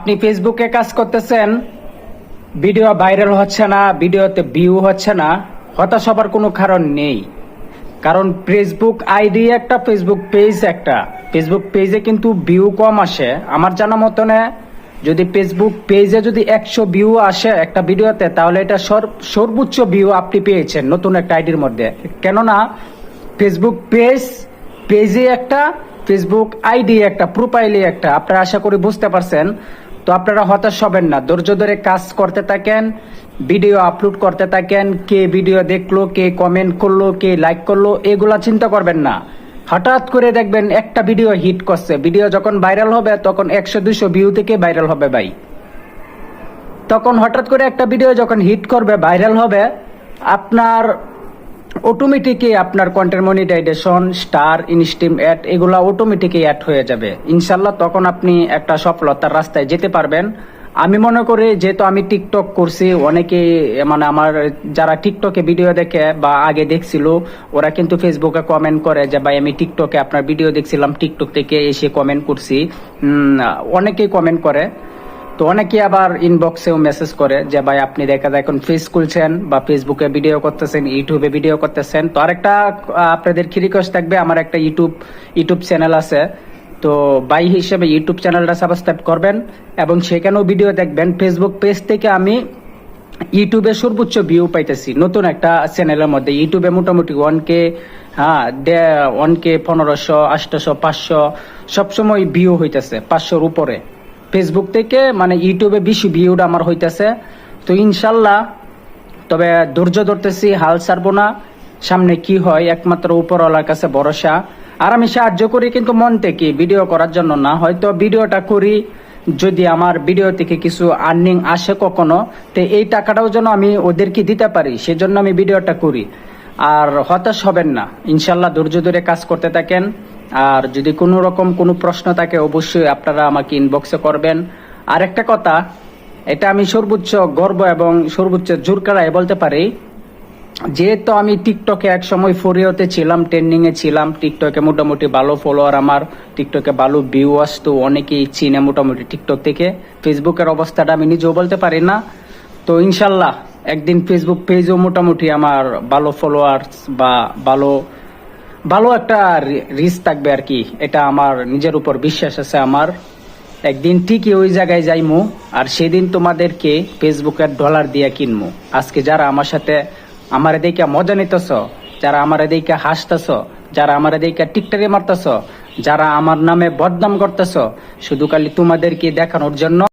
আপনি ফেসবুকে কাজ করতেছেন, ভিডিও ভাইরাল হচ্ছে না, ভিডিওতে ভিউ হচ্ছে না, হতাশ হবার কোনো কারণ নেই। কারণ ফেসবুক আইডি একটা, ফেসবুক পেজ একটা, ফেসবুক পেজে কিন্তু ভিউ কম আসে আমার জানা মতনে। যদি ফেসবুক পেজে যদি 100 ভিউ আসে একটা ভিডিওতে, তাহলে এটা সর্বোচ্চ ভিউ আপনি পেয়েছেন নতুন একটা আইডির মধ্যে। কেননা ফেসবুক পেজে একটা, ফেসবুক আইডি একটা, প্রোফাইলে একটা। আপনারা আশা করি বুঝতে পারছেন। তো আপনারা হতাশ হবেন না, ধৈর্য ধরে কাজ করতে থাকেন, ভিডিও আপলোড করতে থাকেন। কে ভিডিও দেখলো, কে কমেন্ট করলো, কে লাইক করলো, এগুলা চিন্তা করবেন না। হঠাৎ করে দেখবেন একটা ভিডিও হিট করছে, ভিডিও যখন ভাইরাল হবে তখন 100-200 ভিউ থেকে ভাইরাল হবে ভাই। তখন হঠাৎ করে একটা ভিডিও যখন হিট করবে, ভাইরাল হবে, আপনার অটোমেটিকই আপনার content monetization, star, instream ad, এগুলা অটোমেটিকই অ্যাড হয়ে যাবে ইনশাল্লাহ। তখন আপনি একটা সফলতার রাস্তায় যেতে পারবেন। আমি মনে করি, যেহেতু আমি টিকটক করছি, অনেকে মানে আমার যারা টিকটকে ভিডিও দেখে বা আগে দেখছিল, ওরা কিন্তু ফেসবুকে কমেন্ট করে যে ভাই আমি টিকটকে আপনার ভিডিও দেখছিলাম, টিকটক থেকে এসে কমেন্ট করছি। অনেকেই কমেন্ট করে। তো অনেকে আবার ইনবক্সেও মেসেজ করে যে ভাই আপনি দেখা যায় এখন ফেস খুলছেন বা ফেসবুকে ভিডিও করতেছেন, ইউটিউবে ভিডিও করতেছেন। তো আরেকটা আপনাদের কি রিকোয়েস্ট থাকবে, আমার একটা ইউটিউব চ্যানেল আছে। তো ভাই হিসেবে ইউটিউব চ্যানেলটা সাবস্ক্রাইব করবেন এবং সেখানেও ভিডিও দেখবেন। ফেসবুক পেজ থেকে আমি ইউটিউবে সর্বোচ্চ ভিউ পাইতেছি নতুন একটা চ্যানেলের মধ্যে। ইউটিউবে মোটামুটি 1K, 1K, 1500, 800, 500 সবসময় ভিউ হইতেছে, 500-র উপরে। ফেসবুক থেকে মানে ইউটিউবে বেশি ভিউটা আমার হইতেছে। তো ইনশাল্লাহ, তবে ধৈর্য ধরতেছি, হাল ছাড়বো না। সামনে কি হয় একমাত্র উপরওয়ালার কাছে ভরসা। আর আমি সাহায্য করি কিন্তু মন থেকে, ভিডিও করার জন্য না। হয়তো ভিডিওটা করি, যদি আমার ভিডিও থেকে কিছু আর্নিং আসে কখনো, তো এই টাকাটাও যেন আমি ওদেরকে দিতে পারি, সেজন্য আমি ভিডিওটা করি। আর হতাশ হবেন না, ইনশাল্লাহ ধৈর্য ধরে কাজ করতে থাকেন। আর যদি কোনো রকম কোনো প্রশ্ন থাকে, অবশ্যই আপনারা আমাকে ইনবক্সে করবেন। আর একটা কথা, এটা আমি সর্বোচ্চ গর্ব এবং সর্বোচ্চ জোর করায় বলতে পারি, যেহেতু আমি টিকটকে এক সময় ফরিওতে ছিলাম, ট্রেন্ডিং এ ছিলাম। টিকটকে মোটামুটি ভালো ফলোয়ার, আমার টিকটকে ভালো ভিউ আসতো, অনেকেই চিনে মোটামুটি টিকটক থেকে। ফেসবুকের অবস্থাটা আমি নিজেও বলতে পারি না। তো ইনশাল্লাহ একদিন ফেসবুক পেজও মোটামুটি আমার ভালো ফলোয়ার্স বা ভালো একটা রিচ থাকবে আর কি। এটা আমার নিজের উপর বিশ্বাস আছে আমার। একদিন ঠিকই ওই জায়গায় যাইমু, আর সেদিন তোমাদেরকে ফেসবুকের ডলার দিয়ে কিনমু। আজকে যারা আমার সাথে আমার দেখে মজা নিতেছ, যারা আমার দেখে হাসতেছ, যারা আমার দেখে টিকটারি মারতেছ, যারা আমার নামে বদনাম করতেছ, শুধু খালি তোমাদেরকে দেখানোর জন্য